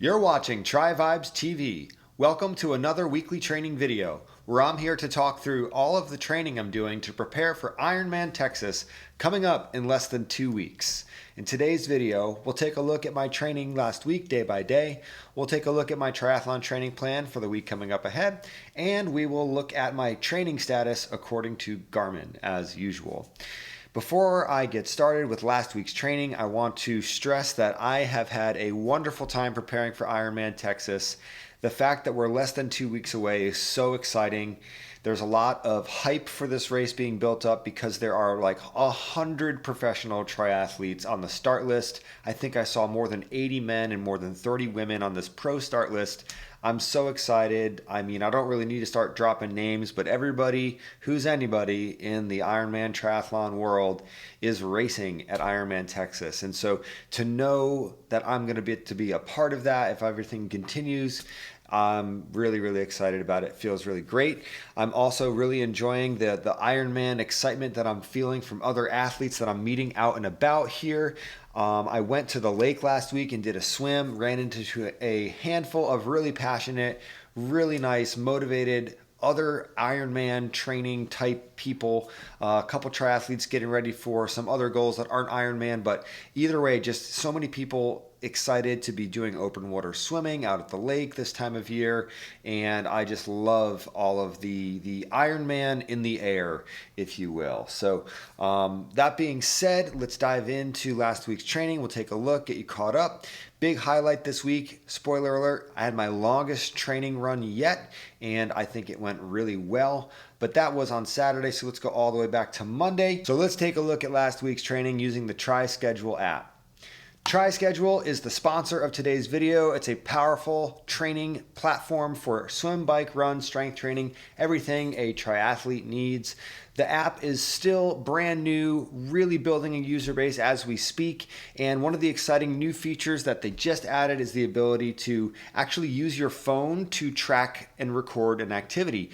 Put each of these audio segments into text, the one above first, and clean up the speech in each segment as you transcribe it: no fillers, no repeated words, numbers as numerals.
You're watching Tri Vibes TV. Welcome to another weekly training video where I'm here to talk through all of the training I'm doing to prepare for Ironman Texas coming up in less than 2 weeks. In today's video, we'll take a look at my training last week day by day. We'll take a look at my triathlon training plan for the week coming up ahead, and we will look at my training status according to Garmin as usual. Before I get started with last week's training, I want to stress that I have had a wonderful time preparing for Ironman Texas. The fact that we're less than 2 weeks away is so exciting. There's a lot of hype for this race being built up because there are like 100 professional triathletes on the start list. I think I saw more than 80 men and more than 30 women on this pro start list. I'm so excited. I mean, I don't really need to start dropping names, but everybody who's anybody in the Ironman triathlon world is racing at Ironman Texas. And so to know that I'm going to be a part of that if everything continues, I'm really, really excited about it. It feels really great. I'm also really enjoying the Ironman excitement that I'm feeling from other athletes that I'm meeting out and about here. I went to the lake last week and did a swim, ran into a handful of really passionate, really nice, motivated other Ironman training type people, a couple triathletes getting ready for some other goals that aren't Ironman, but either way, just so many people excited to be doing open water swimming out at the lake this time of year, and I just love all of the Ironman in the air, if you will. So that being said, let's dive into last week's training. We'll take a look, get you caught up. Big highlight this week, spoiler alert, I had my longest training run yet, and I think it went really well. But that was on Saturday, so let's go all the way back to Monday. So let's take a look at last week's training using the TriSchedule app. TriSchedule is the sponsor of today's video. It's a powerful training platform for swim, bike, run, strength training, everything a triathlete needs. The app is still brand new, really building a user base as we speak. And one of the exciting new features that they just added is the ability to actually use your phone to track and record an activity.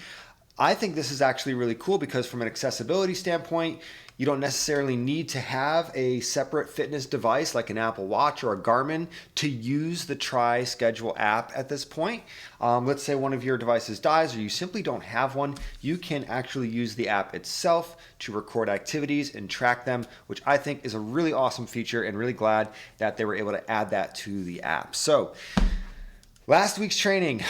I think this is actually really cool because from an accessibility standpoint, you don't necessarily need to have a separate fitness device like an Apple Watch or a Garmin to use the TriSchedule app at this point. Let's say one of your devices dies or you simply don't have one, you can actually use the app itself to record activities and track them, which I think is a really awesome feature and really glad that they were able to add that to the app. So last week's training,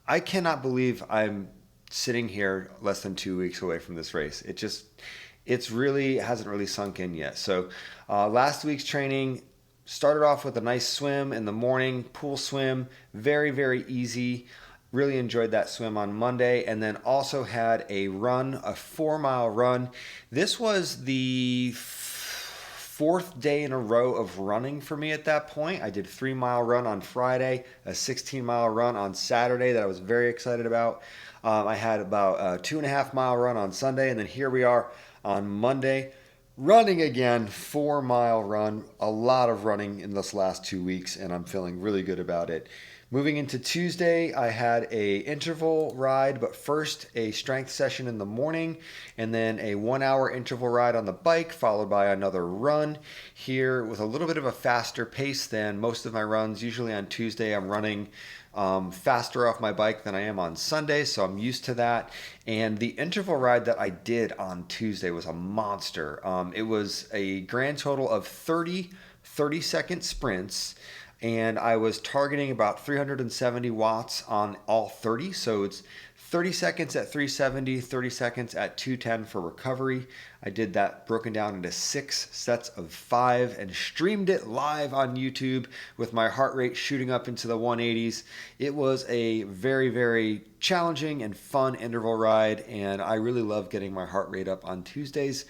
I cannot believe I'm sitting here less than 2 weeks away from this race. It's really hasn't really sunk in yet. So last week's training started off with a nice swim in the morning, pool swim, very, very easy. Really enjoyed that swim on Monday, and then also had a run, a 4-mile run. This was the fourth day in a row of running for me at that point. I did a 3-mile run on Friday, a 16-mile run on Saturday that I was very excited about. I had about a 2.5-mile run on Sunday, and then here we are on Monday, running again, 4-mile run. A lot of running in this last 2 weeks, and I'm feeling really good about it. Moving into Tuesday, I had a interval ride, but first a strength session in the morning, and then a 1-hour interval ride on the bike, followed by another run here with a little bit of a faster pace than most of my runs. Usually on Tuesday, I'm running faster off my bike than I am on Sunday, so I'm used to that. And the interval ride that I did on Tuesday was a monster. It was a grand total of 30-second sprints, and I was targeting about 370 watts on all 30, so it's 30 seconds at 370, 30 seconds at 210 for recovery. I did that broken down into 6 sets of 5 and streamed it live on YouTube with my heart rate shooting up into the 180s. It was a very, very challenging and fun interval ride, and I really love getting my heart rate up on Tuesdays.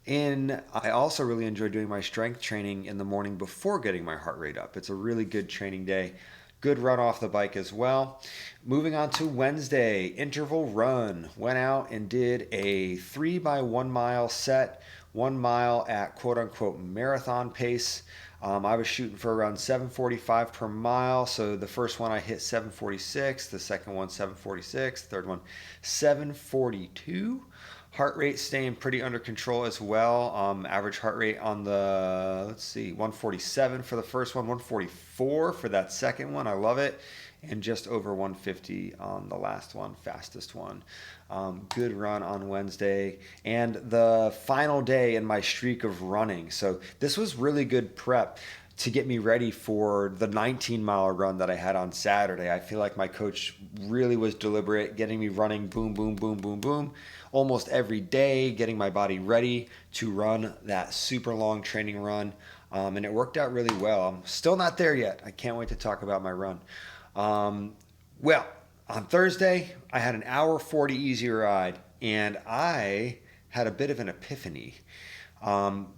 And I also really enjoy doing my strength training in the morning before getting my heart rate up. It's a really good training day. Good run off the bike as well. Moving on to Wednesday, interval run. Went out and did a 3x1 mile set, 1 mile at quote unquote marathon pace. I was shooting for around 7:45 per mile. So the first one I hit 7:46, the second one 7:46, third one 7:42. Heart rate staying pretty under control as well. Average heart rate on the, 147 for the first one, 144 for that second one. I love it. And just over 150 on the last one, fastest one. Good run on Wednesday. And the final day in my streak of running. So this was really good prep to get me ready for the 19-mile run that I had on Saturday. I feel like my coach really was deliberate, getting me running boom, boom, boom, boom, boom, almost every day, getting my body ready to run that super long training run. And it worked out really well. I'm still not there yet. I can't wait to talk about my run. Well, on Thursday, I had an hour 40 easy ride, and I had a bit of an epiphany.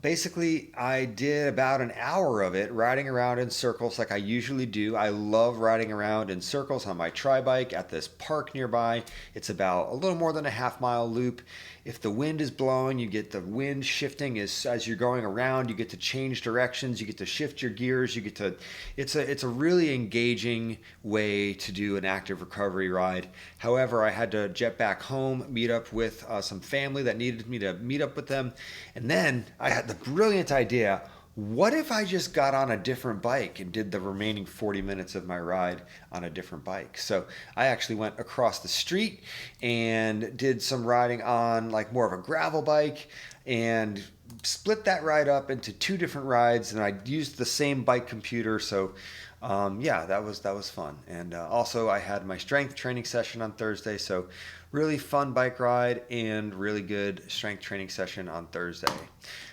Basically, I did about an hour of it riding around in circles like I usually do. I love riding around in circles on my tri-bike at this park nearby. It's about a little more than a half-mile loop. If the wind is blowing, you get the wind shifting as you're going around. You get to change directions. You get to shift your gears. It's a really engaging way to do an active recovery ride. However, I had to jet back home, meet up with some family that needed me to meet up with them, and then I had the brilliant idea, what if I just got on a different bike and did the remaining 40 minutes of my ride on a different bike? So I actually went across the street and did some riding on like more of a gravel bike and split that ride up into two different rides, and I used the same bike computer. So yeah, that was fun. And also I had my strength training session on Thursday. So really fun bike ride and really good strength training session on Thursday.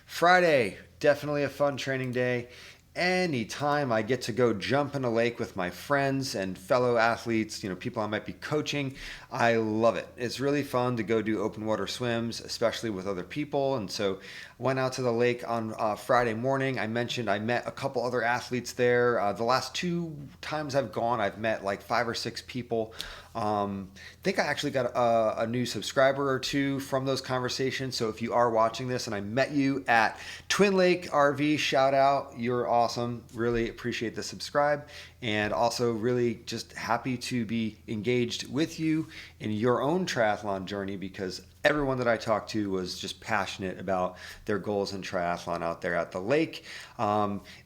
Friday, definitely a fun training day. Anytime I get to go jump in a lake with my friends and fellow athletes, people I might be coaching, I love it. It's really fun to go do open water swims, especially with other people. And so went out to the lake on Friday morning. I mentioned I met a couple other athletes there. The last two times I've gone, I've met like 5 or 6 people. I think I actually got a new subscriber or two from those conversations. So if you are watching this and I met you at Twin Lake RV, shout out. You're awesome. Really appreciate the subscribe. And also really just happy to be engaged with you in your own triathlon journey, because everyone that I talked to was just passionate about their goals in triathlon out there at the lake,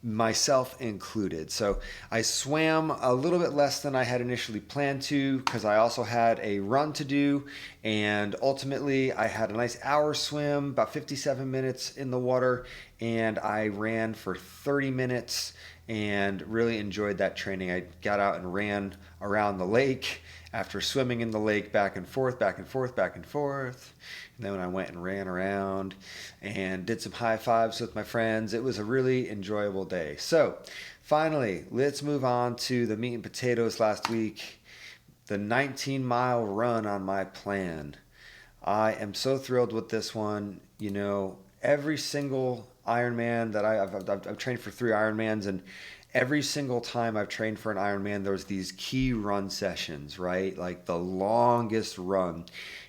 myself included. So I swam a little bit less than I had initially planned to, because I also had a run to do, and ultimately I had a nice hour swim, about 57 minutes in the water, and I ran for 30 minutes and really enjoyed that training. I got out and ran around the lake after swimming in the lake back and forth, back and forth, back and forth. And then when I went and ran around and did some high fives with my friends, it was a really enjoyable day. So finally, let's move on to the meat and potatoes last week, the 19-mile run on my plan. I am so thrilled with this one. Every single Ironman that I've trained for 3 Ironmans, and every single time I've trained for an Ironman, there's these key run sessions, right? Like the longest run.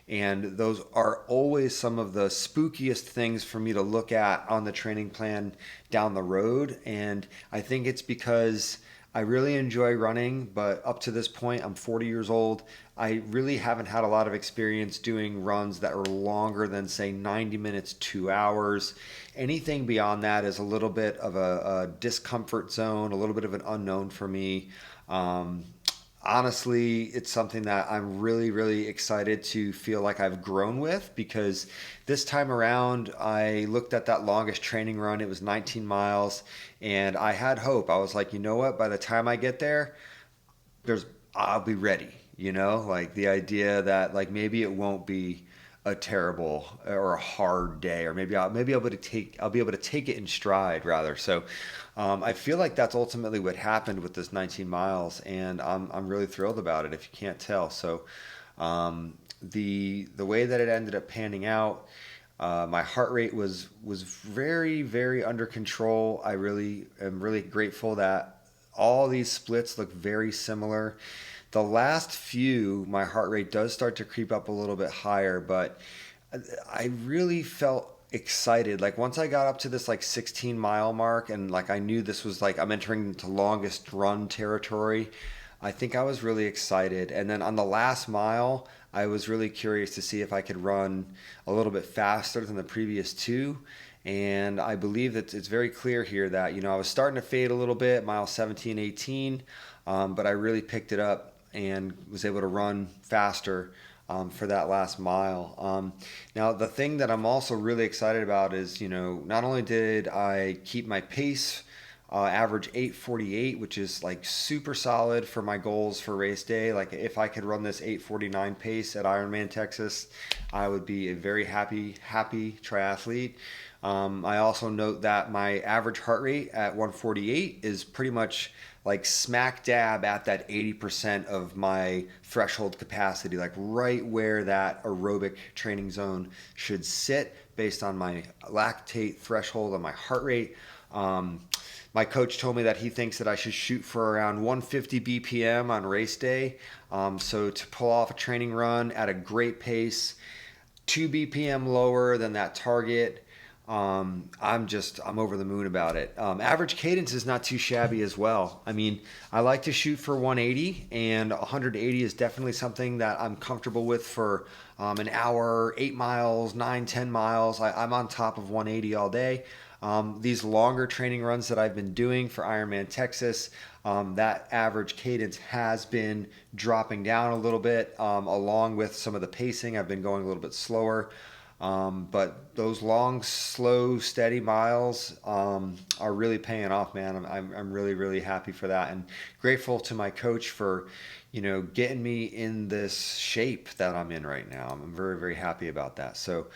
And those are always some of the spookiest things for me to look at on the training plan down the road. And I think it's because I really enjoy running, but up to this point, I'm 40 years old. I really haven't had a lot of experience doing runs that are longer than, say, 90 minutes, 2 hours. Anything beyond that is a little bit of a discomfort zone, a little bit of an unknown for me. Honestly, it's something that I'm really, really excited to feel like I've grown with, because this time around, I looked at that longest training run. It was 19 miles, and I had hope. I was like, you know what? By the time I get there, I'll be ready. Like the idea that like maybe it won't be a terrible or a hard day, or maybe I'll be able to take it in stride rather. So I feel like that's ultimately what happened with this 19 miles, and I'm really thrilled about it, if you can't tell. So the way that it ended up panning out, my heart rate was very, very under control. I really am really grateful that all these splits look very similar. The last few, my heart rate does start to creep up a little bit higher, but I really felt excited. Like once I got up to this like 16-mile mark, and like I knew this was like I'm entering into longest run territory, I think I was really excited. And then on the last mile, I was really curious to see if I could run a little bit faster than the previous two. And I believe that it's very clear here that, I was starting to fade a little bit, mile 17, 18, but I really picked it up and was able to run faster for that last mile. Now, the thing that I'm also really excited about is, not only did I keep my pace, average 8:48, which is like super solid for my goals for race day. Like if I could run this 8:49 pace at Ironman Texas, I would be a very happy triathlete. I also note that my average heart rate at 148 is pretty much like smack dab at that 80% of my threshold capacity, like right where that aerobic training zone should sit based on my lactate threshold and my heart rate. My coach told me that he thinks that I should shoot for around 150 BPM on race day. So to pull off a training run at a great pace, 2 BPM lower than that target, I'm over the moon about it. Average cadence is not too shabby as well. I mean, I like to shoot for 180, and 180 is definitely something that I'm comfortable with for an hour, 8 miles, 9, 10 miles. I'm on top of 180 all day. These longer training runs that I've been doing for Ironman Texas, that average cadence has been dropping down a little bit, along with some of the pacing. I've been going a little bit slower. But those long, slow, steady miles are really paying off, man. I'm really, really happy for that, and grateful to my coach for, getting me in this shape that I'm in right now. I'm very, very happy about that. So,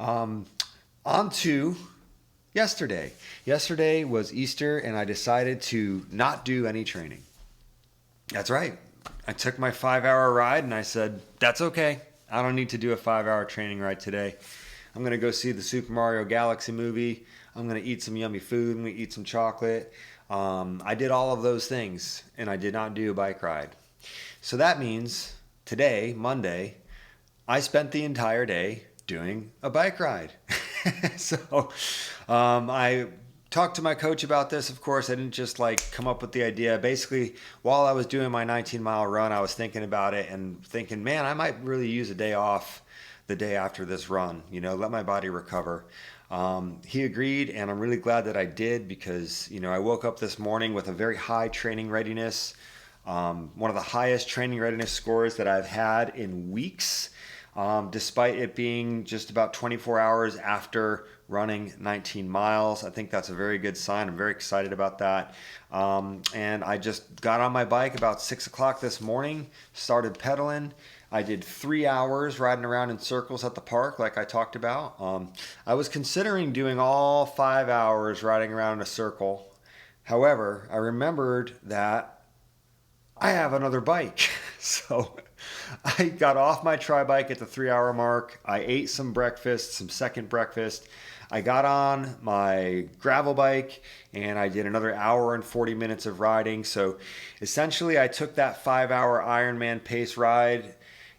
on to yesterday. Yesterday was Easter, and I decided to not do any training. That's right. I took my 5-hour ride, and I said, that's okay. I don't need to do a 5-hour training ride today. I'm going to go see the Super Mario Galaxy movie. I'm going to eat some yummy food. I'm going to eat some chocolate. I did all of those things, and I did not do a bike ride. So that means today, Monday, I spent the entire day doing a bike ride. So I talked to my coach about this. Of course, I didn't just come up with the idea. Basically, while I was doing my 19-mile run, I was thinking about it and thinking, man, I might really use a day off the day after this run, let my body recover. He agreed, and I'm really glad that I did, because, I woke up this morning with a very high training readiness, one of the highest training readiness scores that I've had in weeks. Despite it being just about 24 hours after running 19 miles. I think that's a very good sign. I'm very excited about that. And I just got on my bike about 6 o'clock this morning, started pedaling. I did 3 hours riding around in circles at the park like I talked about. I was considering doing all 5 hours riding around in a circle. However, I remembered that I have another bike. So I got off my tri bike at the 3-hour mark. I ate some breakfast, some second breakfast. I got on my gravel bike and I did another hour and 40 minutes of riding. So essentially I took that 5-hour Ironman pace ride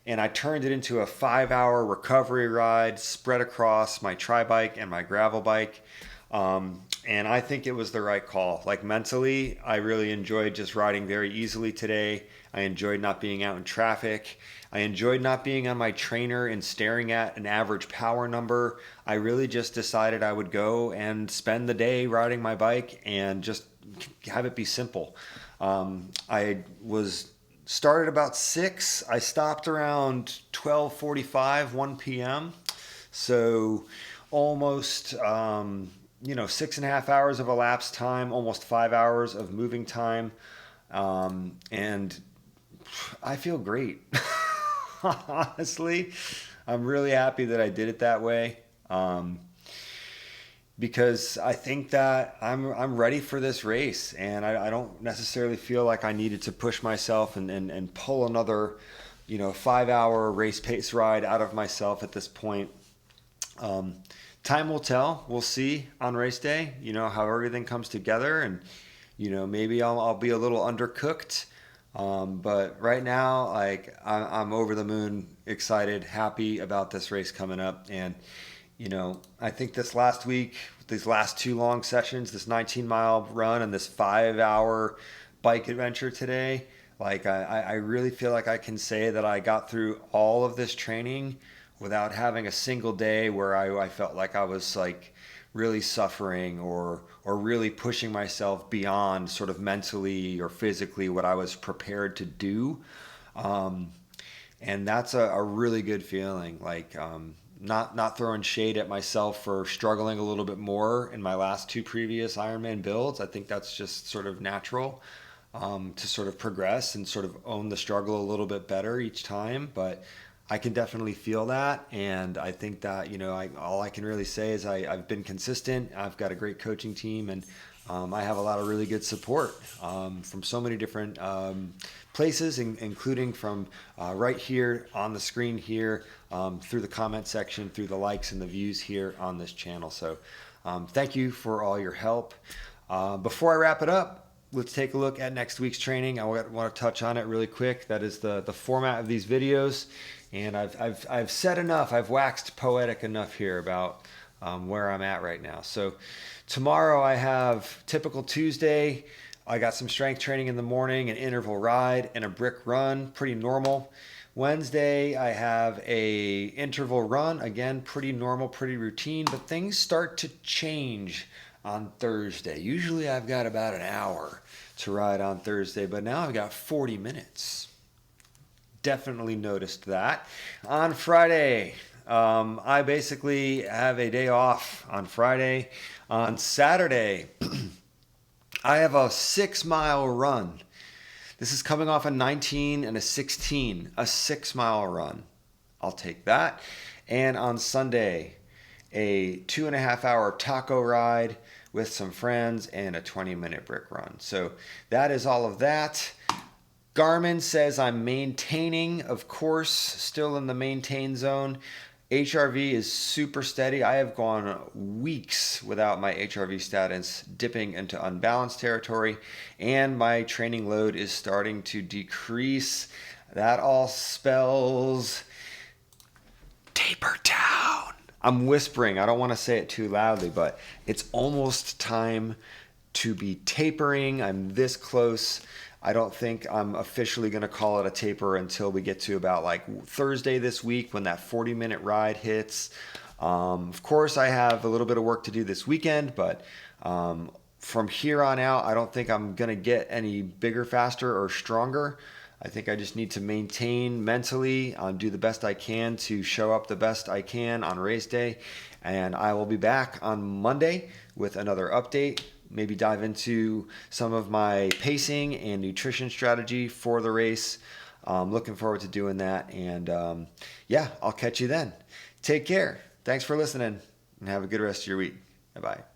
and I turned it into a 5-hour recovery ride spread across my tri bike and my gravel bike. And I think it was the right call. Mentally, I really enjoyed just riding very easily today. I enjoyed not being out in traffic. I enjoyed not being on my trainer and staring at an average power number. I really just decided I would go and spend the day riding my bike and just have it be simple. I was started about 6. I stopped around 12:45, 1 p.m. So almost 6.5 hours of elapsed time, almost 5 hours of moving time. And I feel great. Honestly, I'm really happy that I did it that way. Because I think that I'm ready for this race, and I don't necessarily feel like I needed to push myself and pull another 5-hour race pace ride out of myself at this point. Time will tell. We'll see on race day, how everything comes together, and maybe I'll be a little undercooked. But right now, I'm over the moon, excited, happy about this race coming up. And I think this last week, these last 2 long sessions, this 19-mile run and this 5-hour bike adventure today, Like I really feel like I can say that I got through all of this training without having a single day where I felt like I was like really suffering or really pushing myself beyond sort of mentally or physically what I was prepared to do. Um, and that's a really good feeling. Like not throwing shade at myself for struggling a little bit more in my last two previous Ironman builds. I think that's just sort of natural to sort of progress and sort of own the struggle a little bit better each time. But I can definitely feel that, and I think that all I can really say is I've been consistent. I've got a great coaching team, and I have a lot of really good support from so many different places, including from right here on the screen here, through the comment section, through the likes and the views here on this channel. So thank you for all your help. Before I wrap it up, let's take a look at next week's training. I want to touch on it really quick. That is the format of these videos. And I've said enough. I've waxed poetic enough here about where I'm at right now. So tomorrow I have typical Tuesday. I got some strength training in the morning, an interval ride, and a brick run. Pretty normal. Wednesday I have a interval run. Again, pretty normal, pretty routine. But things start to change on Thursday. Usually I've got about an hour to ride on Thursday, but now I've got 40 minutes. Definitely noticed that. On Friday, I basically have a day off on Friday. On Saturday, I have a 6-mile run. This is coming off a 19 and a 16, a 6-mile run. I'll take that. And on Sunday, a 2.5-hour taco ride with some friends and a 20-minute brick run. So that is all of that. Garmin says I'm maintaining, of course, still in the maintain zone. HRV is super steady. I have gone weeks without my HRV status dipping into unbalanced territory, and my training load is starting to decrease. That all spells taper down. I'm whispering. I don't want to say it too loudly, but it's almost time to be tapering. I'm this close. I don't think I'm officially going to call it a taper until we get to about like Thursday this week when that 40-minute ride hits. Of course, I have a little bit of work to do this weekend, but from here on out, I don't think I'm going to get any bigger, faster, or stronger. I think I just need to maintain mentally, do the best I can to show up the best I can on race day. And I will be back on Monday with another update. Maybe dive into some of my pacing and nutrition strategy for the race. Looking forward to doing that. And yeah, I'll catch you then. Take care. Thanks for listening and have a good rest of your week. Bye-bye.